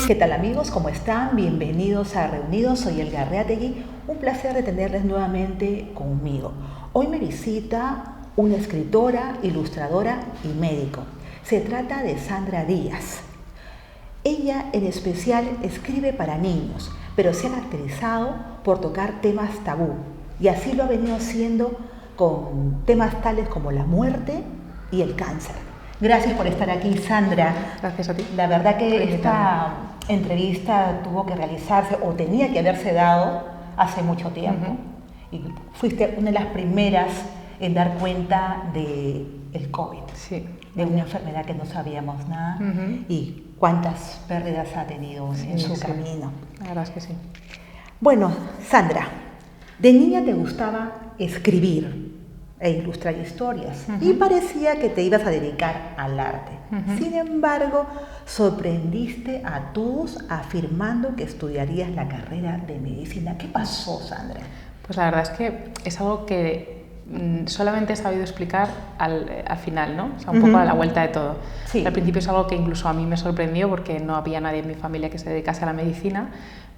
¿Qué tal amigos? ¿Cómo están? Bienvenidos a Reunidos. Soy Elga Arreategui. Un placer de tenerles nuevamente conmigo. Hoy me visita una escritora, ilustradora y médico. Se trata de Sandra Díaz. Ella en especial escribe para niños, pero se ha caracterizado por tocar temas tabú. Y así lo ha venido haciendo con temas tales como la muerte y el cáncer. Gracias por estar aquí, Sandra. Gracias a ti. La verdad que esta entrevista tuvo que realizarse o tenía que haberse dado hace mucho tiempo. Y fuiste una de las primeras en dar cuenta del COVID, de una enfermedad que no sabíamos nada y cuántas pérdidas ha tenido en su camino. La verdad es que sí. Bueno, Sandra, de niña te gustaba escribir e ilustrar historias y parecía que te ibas a dedicar al arte. Sin embargo, sorprendiste a todos afirmando que estudiarías la carrera de medicina. ¿Qué pasó, Sandra? Pues la verdad es que es algo que solamente he sabido explicar al final, ¿no? O sea, un poco a la vuelta de todo. Sí. Al principio es algo que incluso a mí me sorprendió porque no había nadie en mi familia que se dedicase a la medicina,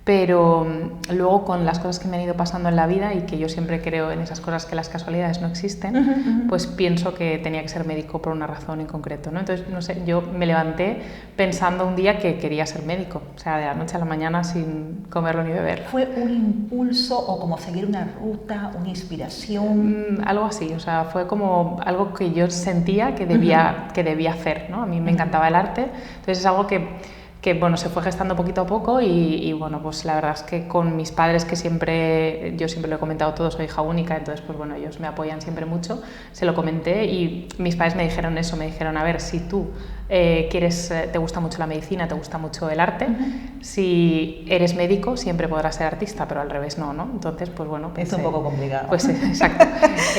pero luego con las cosas que me han ido pasando en la vida y que yo siempre creo en esas cosas que las casualidades no existen, pues pienso que tenía que ser médico por una razón en concreto, ¿no? Entonces, no sé, yo me levanté pensando un día que quería ser médico, o sea, de la noche a la mañana sin comerlo ni beber. ¿Fue un impulso o como seguir una ruta, una inspiración? Algo así, o sea, fue como algo que yo sentía que debía hacer, ¿no? A mí me encantaba el arte, entonces es algo que bueno, se fue gestando poquito a poco y bueno, pues la verdad es que con mis padres, que yo siempre lo he comentado todo, soy hija única, entonces pues bueno, ellos me apoyan siempre mucho, se lo comenté y mis padres me dijeron eso, me dijeron, a ver, si tú te gusta mucho la medicina, te gusta mucho el arte, si eres médico siempre podrás ser artista, pero al revés no, ¿no? Entonces pues bueno, pensé, es un poco complicado. Pues exacto,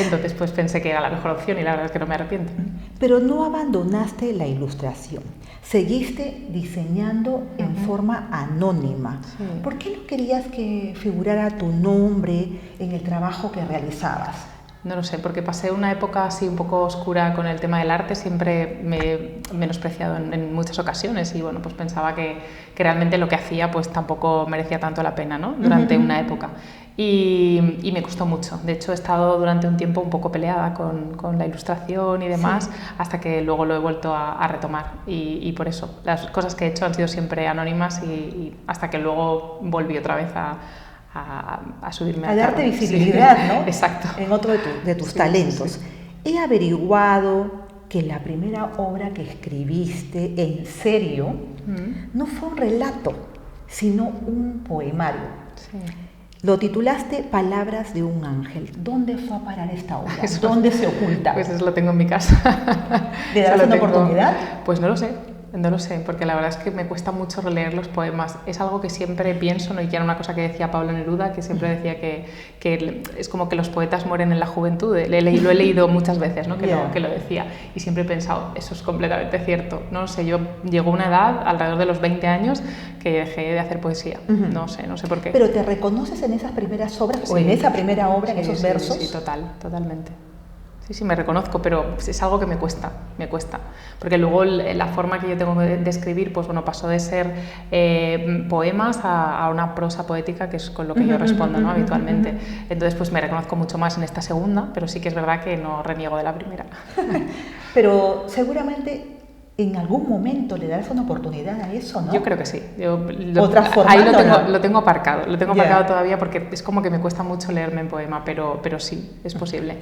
entonces pues pensé que era la mejor opción y la verdad es que no me arrepiento. Pero no abandonaste la ilustración, seguiste diseñando en forma anónima. Sí. ¿Por qué no querías que figurara tu nombre en el trabajo que realizabas? No lo sé, porque pasé una época así un poco oscura con el tema del arte, siempre me he menospreciado en muchas ocasiones y bueno, pues pensaba que realmente lo que hacía pues tampoco merecía tanto la pena, ¿no? Durante una época. Y me costó mucho. De hecho, he estado durante un tiempo un poco peleada con la ilustración y demás, hasta que luego lo he vuelto a retomar. Y por eso, las cosas que he hecho han sido siempre anónimas y hasta que luego volví otra vez a subirme a darte visibilidad, ¿no? Exacto. En otro de tus talentos. He averiguado que la primera obra que escribiste en serio no fue un relato, sino un poemario. Sí. Lo titulaste Palabras de un ángel. ¿Dónde fue a parar esta obra? ¿Dónde se oculta? Pues eso lo tengo en mi casa. ¿Le darás una oportunidad? Pues no lo sé. No lo sé, porque la verdad es que me cuesta mucho releer los poemas. Es algo que siempre pienso, ¿no? Y que era una cosa que decía Pablo Neruda, que siempre decía que es como que los poetas mueren en la juventud. Lo he leído muchas veces, ¿no? Que lo decía. Y siempre he pensado, eso es completamente cierto. No sé, yo llegó una edad, alrededor de los 20 años, que dejé de hacer poesía. No sé por qué. ¿Pero te reconoces en esas primeras obras o en esa primera obra, en esos versos? Sí, totalmente. Sí, me reconozco, pero es algo que me cuesta, porque luego la forma que yo tengo de escribir, pues bueno, pasó de ser poemas a una prosa poética, que es con lo que yo respondo, ¿no? Habitualmente. Entonces, pues me reconozco mucho más en esta segunda, pero sí que es verdad que no reniego de la primera. Pero seguramente en algún momento le darás una oportunidad a eso, ¿no? Yo creo que sí. Ahí lo tengo aparcado, todavía porque es como que me cuesta mucho leerme en poema, pero sí, es posible.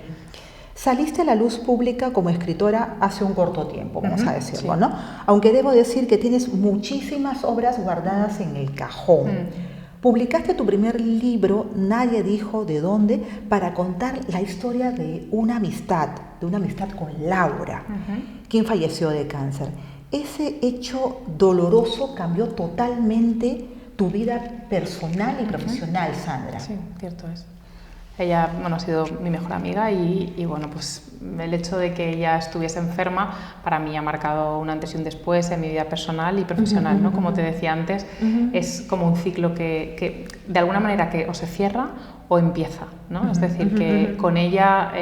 Saliste a la luz pública como escritora hace un corto tiempo, vamos a decirlo, ¿no? Aunque debo decir que tienes muchísimas obras guardadas en el cajón. Publicaste tu primer libro, Nadie dijo de dónde, para contar la historia de una amistad con Laura, quien falleció de cáncer. Ese hecho doloroso cambió totalmente tu vida personal y profesional, Sandra. Sí, cierto es. Ella, bueno, ha sido mi mejor amiga y bueno, pues el hecho de que ella estuviese enferma para mí ha marcado un antes y un después en mi vida personal y profesional, ¿no? Como te decía antes, es como un ciclo que de alguna manera que o se cierra o empieza, ¿no? Es decir, que con ella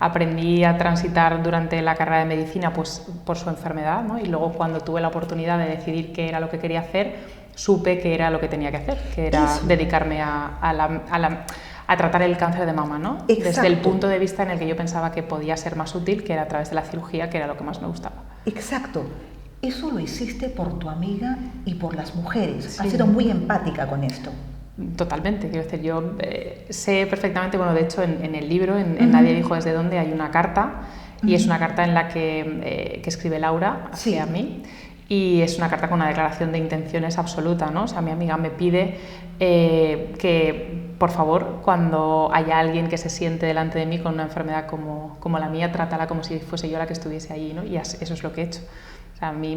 aprendí a transitar durante la carrera de medicina pues, por su enfermedad, ¿no? Y luego cuando tuve la oportunidad de decidir qué era lo que quería hacer, supe que era lo que tenía que hacer, que era dedicarme a tratar el cáncer de mama, ¿no? Desde el punto de vista en el que yo pensaba que podía ser más útil, que era a través de la cirugía, que era lo que más me gustaba. Exacto. Eso lo hiciste por tu amiga y por las mujeres. Sí. Has sido muy empática con esto. Totalmente, quiero decir, yo sé perfectamente, bueno, de hecho en el libro, en Nadie dijo desde dónde, hay una carta, y es una carta en la que escribe Laura hacia mí, y es una carta con una declaración de intenciones absoluta, ¿no? O sea, mi amiga me pide que, por favor, cuando haya alguien que se siente delante de mí con una enfermedad como la mía, trátala como si fuese yo la que estuviese allí, ¿no? Y eso es lo que he hecho. O sea, a mí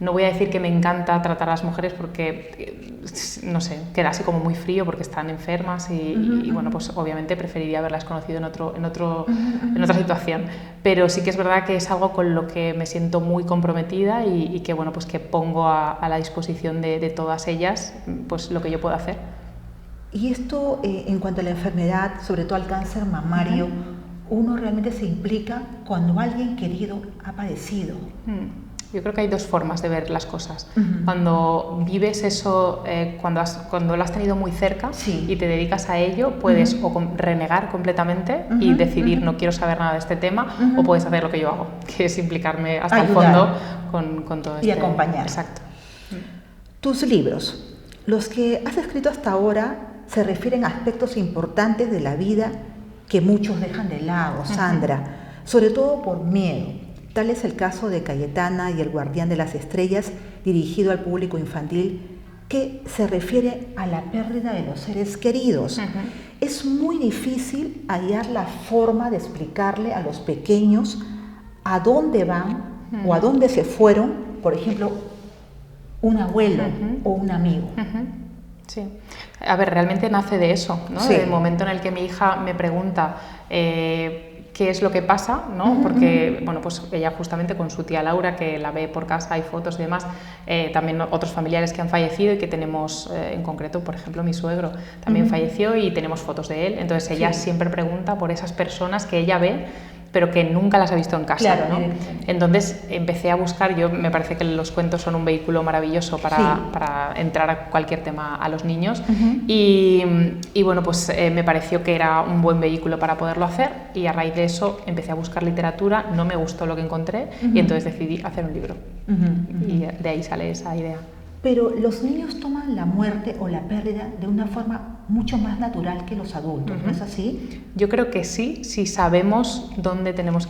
no voy a decir que me encanta tratar a las mujeres porque, no sé, queda así como muy frío porque están enfermas y bueno, pues obviamente preferiría haberlas conocido en otra situación. Pero sí que es verdad que es algo con lo que me siento muy comprometida y que, bueno, pues que pongo a la disposición de todas ellas pues lo que yo pueda hacer. Y esto, en cuanto a la enfermedad, sobre todo al cáncer mamario, uno realmente se implica cuando alguien querido ha padecido. Yo creo que hay dos formas de ver las cosas. Cuando vives eso, cuando lo has tenido muy cerca y te dedicas a ello, puedes o renegar completamente y decidir no quiero saber nada de este tema, o puedes hacer lo que yo hago, que es implicarme hasta el fondo con todo esto. Y acompañar. Exacto. Tus libros, los que has escrito hasta ahora, se refieren a aspectos importantes de la vida que muchos dejan de lado, Sandra, sobre todo por miedo. Tal es el caso de Cayetana y el Guardián de las Estrellas, dirigido al público infantil, que se refiere a la pérdida de los seres queridos. Es muy difícil hallar la forma de explicarle a los pequeños a dónde van o a dónde se fueron, por ejemplo, un abuelo o un amigo. Sí. A ver, realmente nace de eso, ¿no? Sí. Del momento en el que mi hija me pregunta qué es lo que pasa, ¿no? Porque, bueno, pues ella justamente con su tía Laura, que la ve por casa, hay fotos y demás, también otros familiares que han fallecido y que tenemos, en concreto, por ejemplo, mi suegro también falleció y tenemos fotos de él, entonces ella siempre pregunta por esas personas que ella ve, pero que nunca las ha visto en casa, claro, ¿no? Entonces empecé a buscar, me parece que los cuentos son un vehículo maravilloso para entrar a cualquier tema a los niños y bueno, pues me pareció que era un buen vehículo para poderlo hacer y a raíz de eso empecé a buscar literatura, no me gustó lo que encontré y entonces decidí hacer un libro y de ahí sale esa idea. Pero los niños toman la muerte o la pérdida de una forma mucho más natural que los adultos, ¿no es así? Yo creo que sí, si sabemos dónde tenemos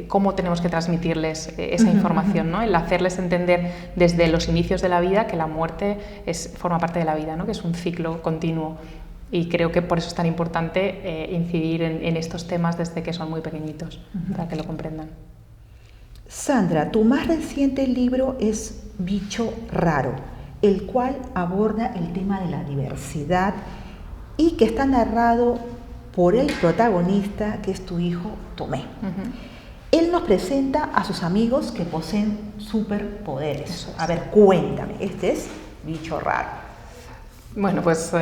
cómo tenemos que transmitirles esa información, ¿no? El hacerles entender desde los inicios de la vida que la muerte forma parte de la vida, ¿no? Que es un ciclo continuo. Y creo que por eso es tan importante incidir en estos temas desde que son muy pequeñitos, para que lo comprendan. Sandra, tu más reciente libro es Bicho Raro, el cual aborda el tema de la diversidad y que está narrado por el protagonista, que es tu hijo Tomé. Él nos presenta a sus amigos que poseen superpoderes. A ver, cuéntame, este es Bicho Raro. Bueno, pues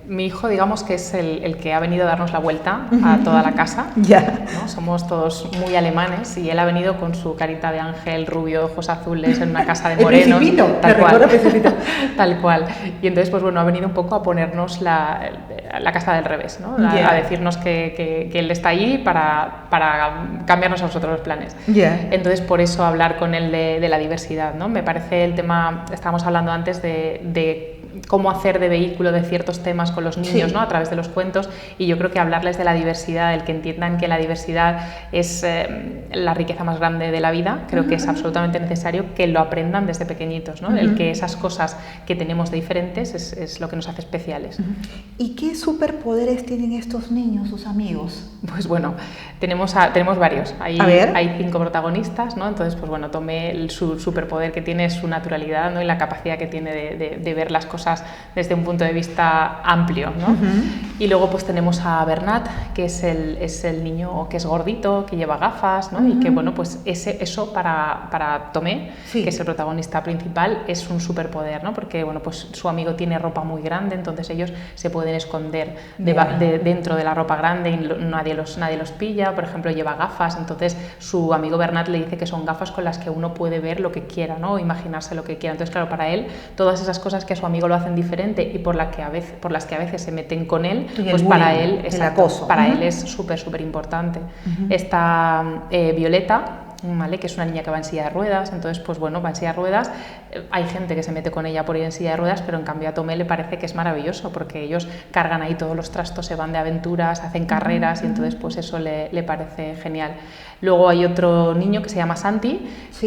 mi hijo, digamos que es el que ha venido a darnos la vuelta a toda la casa. ¿No? Somos todos muy alemanes y él ha venido con su carita de ángel rubio, ojos azules, en una casa de morenos. Tal cual. Y entonces, pues bueno, ha venido un poco a ponernos la casa del revés, ¿no? A decirnos que él está allí para cambiarnos a nosotros los planes. Entonces, por eso hablar con él de la diversidad, ¿no? Me parece el tema, estábamos hablando antes de cómo hacer de vehículo de ciertos temas con los niños, ¿no? A través de los cuentos, y yo creo que hablarles de la diversidad, el que entiendan que la diversidad es la riqueza más grande de la vida, creo que es absolutamente necesario que lo aprendan desde pequeñitos, ¿no? El que esas cosas que tenemos de diferentes es lo que nos hace especiales. ¿Y qué superpoderes tienen estos niños, sus amigos? Pues bueno, tenemos varios, hay 5 protagonistas, ¿no? Entonces, pues bueno, Tomé su superpoder que tiene es su naturalidad, ¿no? Y la capacidad que tiene de ver las cosas cosas desde un punto de vista amplio, ¿no? Y luego pues tenemos a Bernat, que es el niño que es gordito, que lleva gafas, ¿no? Y que bueno, pues eso para Tomé, que es el protagonista principal, es un superpoder, ¿no? Porque bueno, pues su amigo tiene ropa muy grande, entonces ellos se pueden esconder dentro de la ropa grande y nadie los pilla. Por ejemplo, lleva gafas, entonces su amigo Bernat le dice que son gafas con las que uno puede ver lo que quiera, ¿no? O imaginarse lo que quiera. Entonces, claro, para él, todas esas cosas que a su amigo lo hacen diferente y por las que a veces se meten con él, pues para él, para él es súper importante. Está Violeta, ¿vale? Que es una niña que va en silla de ruedas, entonces pues bueno, va en silla de ruedas, hay gente que se mete con ella por ir en silla de ruedas, pero en cambio a Tomé le parece que es maravilloso porque ellos cargan ahí todos los trastos, se van de aventuras, hacen carreras y entonces pues eso le parece genial. Luego hay otro niño que se llama Santi,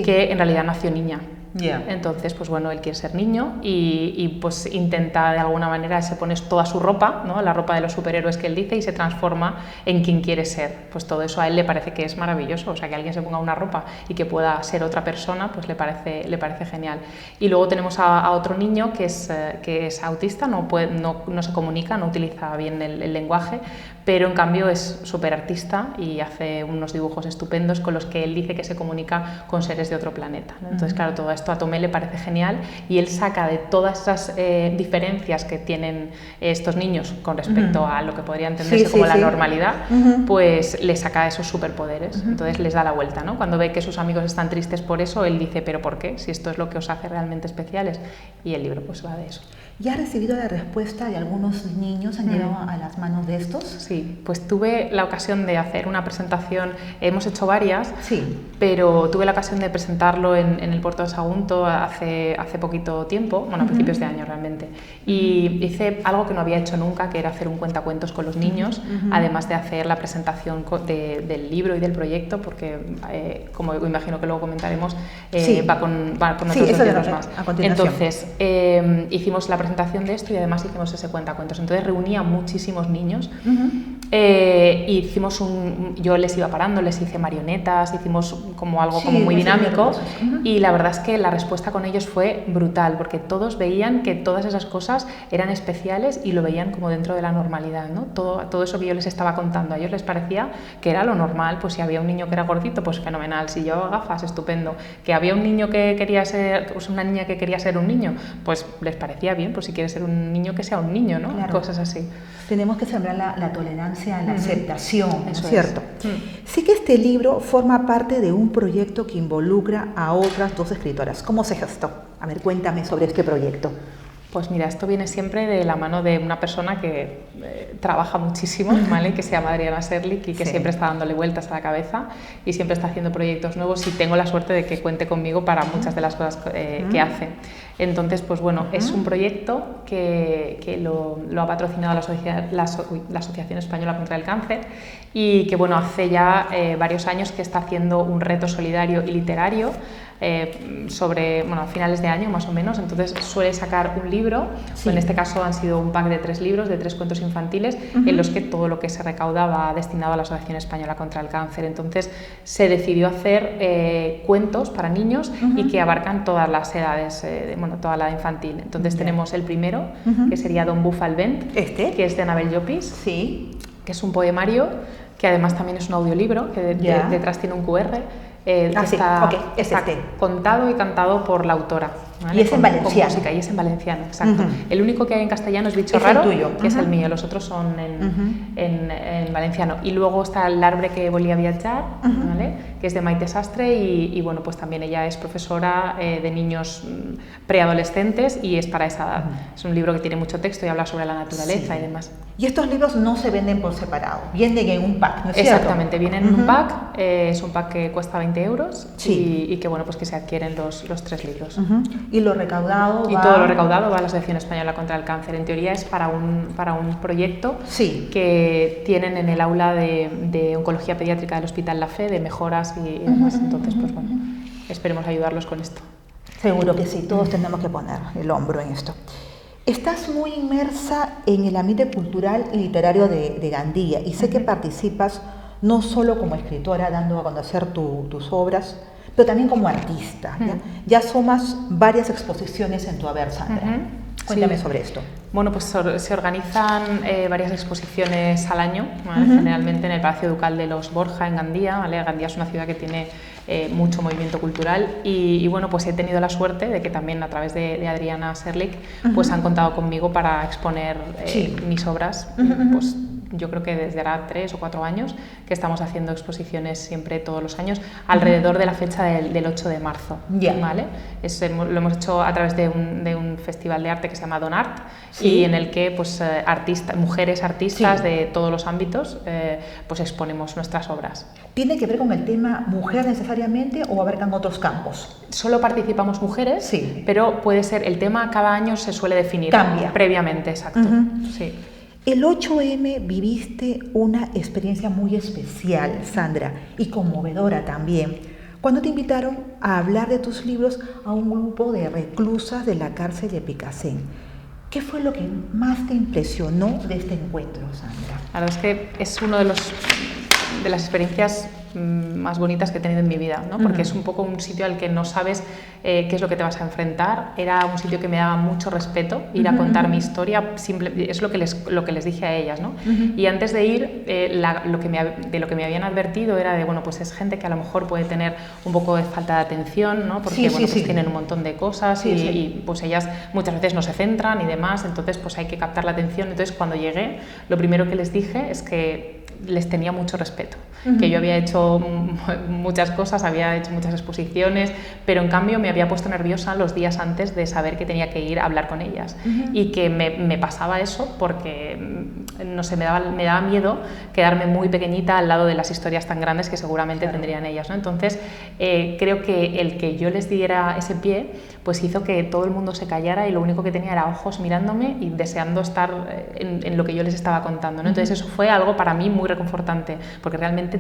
que en realidad nació niña. Entonces, pues bueno, él quiere ser niño y pues intenta de alguna manera, se pone toda su ropa, ¿no? La ropa de los superhéroes que él dice, y se transforma en quien quiere ser. Pues todo eso a él le parece que es maravilloso, o sea, que alguien se ponga una ropa y que pueda ser otra persona, pues le parece genial. Y luego tenemos a otro niño que es autista, no se comunica, no utiliza bien el lenguaje, pero en cambio es súper artista y hace unos dibujos estupendos con los que él dice que se comunica con seres de otro planeta, ¿no? Entonces, claro, todo esto a Tomé le parece genial y él saca de todas esas diferencias que tienen estos niños con respecto a lo que podría entenderse como la normalidad, pues le saca esos superpoderes, entonces les da la vuelta, ¿no? Cuando ve que sus amigos están tristes por eso, él dice, ¿pero por qué? Si esto es lo que os hace realmente especiales, y el libro pues va de eso. ¿Ya has recibido la respuesta de algunos niños? ¿Han llegado a las manos de estos? Sí, pues tuve la ocasión de hacer una presentación, hemos hecho varias, pero tuve la ocasión de presentarlo en el Puerto de Sagunto hace poquito tiempo, bueno, a principios de año realmente, y hice algo que no había hecho nunca, que era hacer un cuentacuentos con los niños, además de hacer la presentación del libro y del proyecto, porque como imagino que luego comentaremos, va con otros libros más. Entonces, hicimos la presentación de esto y además hicimos ese cuentacuentos. Entonces reuní a muchísimos niños hicimos yo les iba parando, les hice marionetas, hicimos como algo como muy dinámico y la verdad es que la respuesta con ellos fue brutal porque todos veían que todas esas cosas eran especiales y lo veían como dentro de la normalidad, ¿no? Todo eso que yo les estaba contando, a ellos les parecía que era lo normal, pues si había un niño que era gordito, pues fenomenal, si llevaba gafas, estupendo, que había un niño que quería ser, pues una niña que quería ser un niño, pues les parecía bien, pues si quiere ser un niño que sea un niño, ¿no? Claro. Cosas así. Tenemos que sembrar la tolerancia, la aceptación, ¿no es cierto? Sí que este libro forma parte de un proyecto que involucra a otras dos escritoras. ¿Cómo se gestó? A ver, cuéntame sobre este proyecto. Pues mira, esto viene siempre de la mano de una persona que trabaja muchísimo, ¿vale? Que se llama Adriana Serlik y que siempre está dándole vueltas a la cabeza y siempre está haciendo proyectos nuevos y tengo la suerte de que cuente conmigo para muchas de las cosas que hace. Entonces, pues bueno, es un proyecto que lo ha patrocinado la Asociación Española contra el Cáncer y que bueno, hace ya varios años que está haciendo un reto solidario y literario sobre, bueno, a finales de año más o menos, entonces suele sacar un libro, en este caso han sido un pack de 3 libros, de 3 cuentos infantiles, en los que todo lo que se recauda va destinado a la Asociación Española contra el Cáncer. Entonces se decidió hacer cuentos para niños y que abarcan todas las edades, bueno, toda la infantil. Entonces tenemos el primero, que sería Don Bufa el Vent, que es de Anabel Llopis, que es un poemario, que además también es un audiolibro, que detrás tiene un QR, que está contado y cantado por la autora, ¿vale? Y es en valenciano. Con música, y es en valenciano, exacto. El único que hay en castellano es Bicho Raro, que es el mío, los otros son en valenciano. Y luego está L'Arbre que volia viatjar, ¿vale? Que es de Maite Sastre y bueno, pues también ella es profesora de niños preadolescentes y es para esa edad. Es un libro que tiene mucho texto y habla sobre la naturaleza y demás. Y estos libros no se venden por separado, vienen en un pack, ¿no es cierto? Exactamente, vienen en un pack, es un pack que cuesta 20 euros y que bueno, pues que se adquieren los 3 libros. Y lo recaudado y todo lo recaudado va a la Asociación Española contra el Cáncer. En teoría es para un proyecto que tienen en el aula de Oncología Pediátrica del Hospital La Fe, de mejoras y demás. Entonces, pues bueno, esperemos ayudarlos con esto. Seguro que sí, todos tenemos que poner el hombro en esto. Estás muy inmersa en el ambiente cultural y literario de Gandía y sé que participas no solo como escritora dando a conocer tus obras, pero también como artista. Ya sumas varias exposiciones en tu haber, Sandra. Cuéntame sobre esto. Bueno, pues se organizan varias exposiciones al año, ¿vale? Generalmente en el Palacio Ducal de los Borja, en Gandía, ¿vale? Gandía es una ciudad que tiene mucho movimiento cultural y bueno, pues he tenido la suerte de que también a través de Adriana Serlik pues han contado conmigo para exponer mis obras, pues yo creo que desde ahora 3 o 4 años que estamos haciendo exposiciones siempre todos los años alrededor de la fecha del 8 de marzo, ¿vale? Lo hemos hecho a través de un festival de arte que se llama Don Art y en el que pues mujeres artistas de todos los ámbitos pues exponemos nuestras obras. ¿Tiene que ver con el tema mujer necesariamente o abarcan otros campos? Solo participamos mujeres, pero puede ser, el tema cada año se suele definir previamente, exacto. Sí. El 8M viviste una experiencia muy especial, Sandra, y conmovedora también, cuando te invitaron a hablar de tus libros a un grupo de reclusas de la cárcel de Picassent. ¿Qué fue lo que más te impresionó de este encuentro, Sandra? La verdad es que es uno de las experiencias más bonitas que he tenido en mi vida, ¿no? Porque es un poco un sitio al que no sabes qué es lo que te vas a enfrentar. Era un sitio que me daba mucho respeto, ir a contar mi historia, es lo que les dije a ellas, ¿no? Y antes de ir, de lo que me habían advertido era de, bueno, pues es gente que a lo mejor puede tener un poco de falta de atención, ¿no? Porque pues tienen un montón de cosas y pues ellas muchas veces no se centran y demás, entonces pues hay que captar la atención. Entonces cuando llegué, lo primero que les dije es que les tenía mucho respeto, que yo había hecho muchas cosas, había hecho muchas exposiciones, pero en cambio me había puesto nerviosa los días antes de saber que tenía que ir a hablar con ellas y que me pasaba eso porque, no sé, me daba miedo quedarme muy pequeñita al lado de las historias tan grandes que seguramente tendrían ellas, ¿no? Entonces creo que el que yo les diera ese pie pues hizo que todo el mundo se callara y lo único que tenía era ojos mirándome y deseando estar en lo que yo les estaba contando, ¿no? Entonces eso fue algo para mí muy reconfortante, porque realmente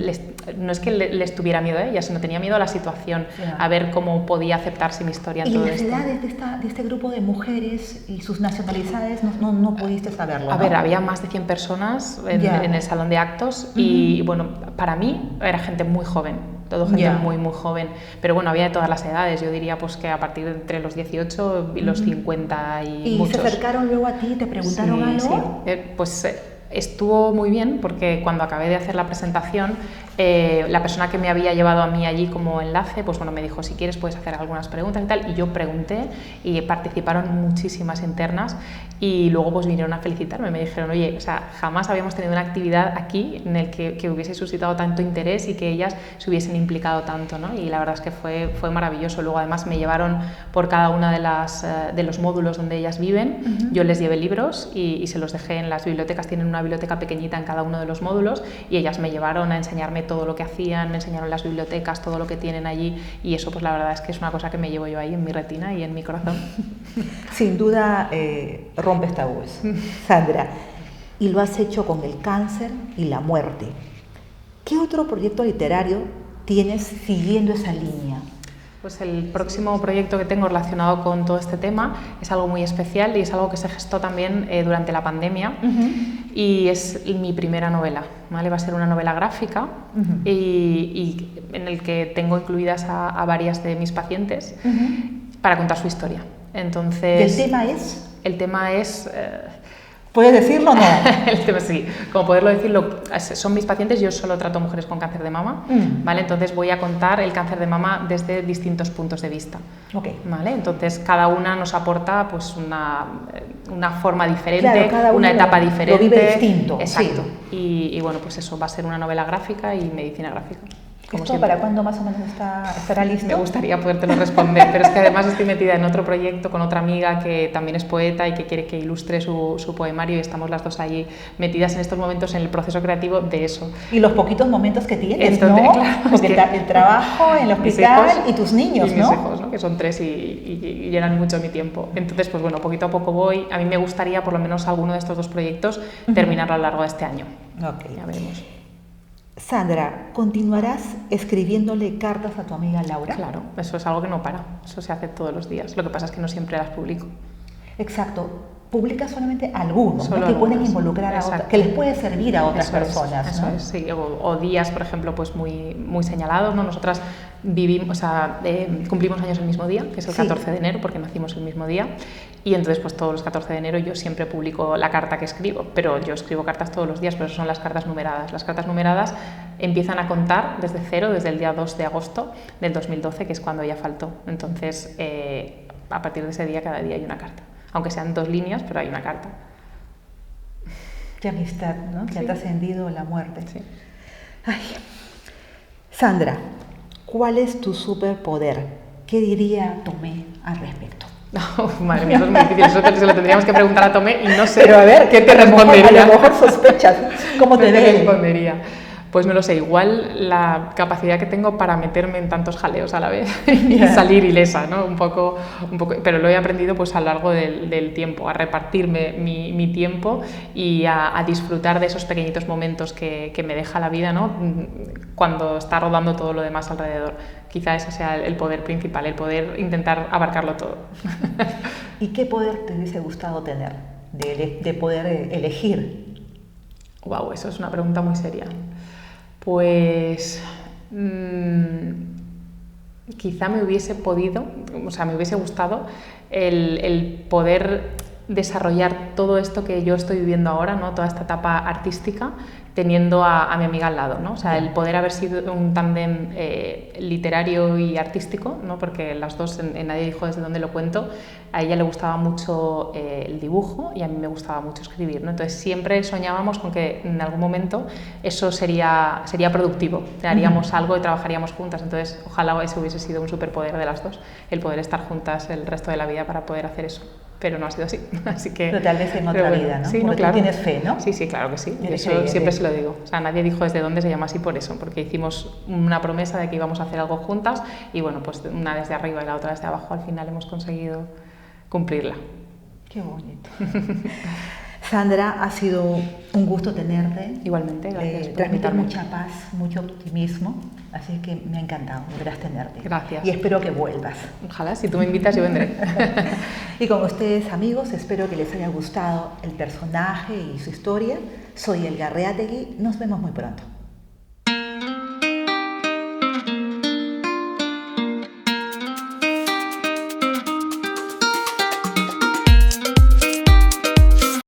no es que les tuviera miedo a ellas, sino tenía miedo a la situación, a ver cómo podía aceptarse mi historia en todo esto. ¿Y las edades de este grupo de mujeres y sus nacionalidades no pudiste saberlo? A ver, había más de 100 personas en el salón de actos y bueno, para mí era gente muy joven, todo gente muy joven, pero bueno, había de todas las edades, yo diría pues que a partir de entre los 18 y los 50 y muchos. ¿Y se acercaron luego a ti, te preguntaron algo? Sí, pues estuvo muy bien porque cuando acabé de hacer la presentación, la persona que me había llevado a mí allí como enlace, pues bueno, me dijo, si quieres puedes hacer algunas preguntas y tal, y yo pregunté y participaron muchísimas internas y luego pues vinieron a felicitarme, me dijeron, oye, o sea, jamás habíamos tenido una actividad aquí en el que hubiese suscitado tanto interés y que ellas se hubiesen implicado tanto, ¿no? Y la verdad es que fue maravilloso. Luego además me llevaron por cada una de los módulos donde ellas viven, yo les llevé libros y se los dejé en las bibliotecas, tienen una biblioteca pequeñita en cada uno de los módulos y ellas me llevaron a enseñarme todo lo que hacían, me enseñaron las bibliotecas, todo lo que tienen allí y eso pues la verdad es que es una cosa que me llevo yo ahí en mi retina y en mi corazón. Sin duda rompes tabúes, Sandra, y lo has hecho con el cáncer y la muerte. ¿Qué otro proyecto literario tienes siguiendo esa línea? Pues el próximo proyecto que tengo relacionado con todo este tema es algo muy especial y es algo que se gestó también durante la pandemia y es mi primera novela, ¿vale? Va a ser una novela gráfica y en el que tengo incluidas a varias de mis pacientes para contar su historia. Entonces, ¿y el tema es? El tema es... ¿Puedes decirlo o no? El tema sí, como poderlo decirlo, son mis pacientes, yo solo trato mujeres con cáncer de mama, ¿vale? Entonces voy a contar el cáncer de mama desde distintos puntos de vista, ¿vale? Entonces cada una nos aporta pues una forma diferente, claro, una etapa diferente. Lo vive distinto. Exacto. Sí. Y bueno, pues eso va a ser una novela gráfica y medicina gráfica. ¿Esto para cuándo más o menos estará listo? Me gustaría podértelo responder, pero es que además estoy metida en otro proyecto con otra amiga que también es poeta y que quiere que ilustre su poemario y estamos las dos allí metidas en estos momentos en el proceso creativo de eso. Y los poquitos momentos que tienes, entonces, ¿no? Claro, porque el trabajo, el hospital hijos, y tus niños, y ¿no? Mis hijos, ¿no? Que son 3 y llenan mucho mi tiempo. Entonces, pues bueno, poquito a poco voy. A mí me gustaría por lo menos alguno de estos dos proyectos terminarlo a lo largo de este año. Ya veremos. Sandra, ¿continuarás escribiéndole cartas a tu amiga Laura? Claro, eso es algo que no para, eso se hace todos los días. Lo que pasa es que no siempre las publico. Exacto, publica solamente algunos, ¿no? Que pueden involucrar a otras, que les puede servir a otras personas. Eso es, sí. O días, por ejemplo, pues muy señalados, ¿no? Nosotras cumplimos años el mismo día, que es el 14 de enero, porque nacimos el mismo día, y entonces pues todos los 14 de enero yo siempre publico la carta que escribo, pero yo escribo cartas todos los días, pero eso son las cartas numeradas. Las cartas numeradas empiezan a contar desde cero, desde el día 2 de agosto del 2012, que es cuando ella faltó. Entonces, a partir de ese día, cada día hay una carta, aunque sean 2 líneas, pero hay una carta. Qué amistad, ¿no? Que Sí. ha trascendido la muerte. Sí. Ay. Sandra, ¿cuál es tu superpoder? ¿Qué diría Tomé al respecto? Madre mía, eso es muy difícil. Eso se lo tendríamos que preguntar a Tomé y no sé. Pero a ver, qué te respondería. A lo mejor sospechas cómo te ¿Qué ve. respondería? Pues no lo sé, igual la capacidad que tengo para meterme en tantos jaleos a la vez y salir ilesa, ¿no? Un poco, pero lo he aprendido pues a lo largo del tiempo, a repartirme mi tiempo y a disfrutar de esos pequeñitos momentos que me deja la vida, ¿no? Cuando está rodando todo lo demás alrededor. Quizá ese sea el poder principal, el poder intentar abarcarlo todo. ¿Y qué poder te hubiese gustado tener de poder elegir? Wow, eso es una pregunta muy seria. Pues quizá me hubiese gustado el poder desarrollar todo esto que yo estoy viviendo ahora, ¿no? Toda esta etapa artística, teniendo a mi amiga al lado, ¿no? O sea, el poder haber sido un tándem literario y artístico, ¿no? Porque las dos, en Nadie dijo desde dónde lo cuento, a ella le gustaba mucho el dibujo y a mí me gustaba mucho escribir, ¿no? Entonces siempre soñábamos con que en algún momento eso sería productivo, haríamos algo y trabajaríamos juntas. Entonces ojalá ese hubiese sido un superpoder de las dos, el poder estar juntas el resto de la vida para poder hacer eso. Pero no ha sido así. Pero tal vez en otra vida, ¿no? Sí, porque claro. tú tienes fe, ¿no? Sí, claro que sí. Eso siempre se lo digo. O sea, Nadie dijo desde dónde se llama así por eso, porque hicimos una promesa de que íbamos a hacer algo juntas y bueno, pues una desde arriba y la otra desde abajo, al final hemos conseguido cumplirla. Qué bonito. Sandra, ha sido un gusto tenerte. Igualmente, gracias por transmitir invitarme. mucha paz, mucho optimismo, así que me ha encantado volver a tenerte. Gracias. Y espero que vuelvas. Ojalá, si tú me invitas yo vendré. Y con ustedes, amigos, espero que les haya gustado el personaje y su historia. Soy Elga Reategui, nos vemos muy pronto.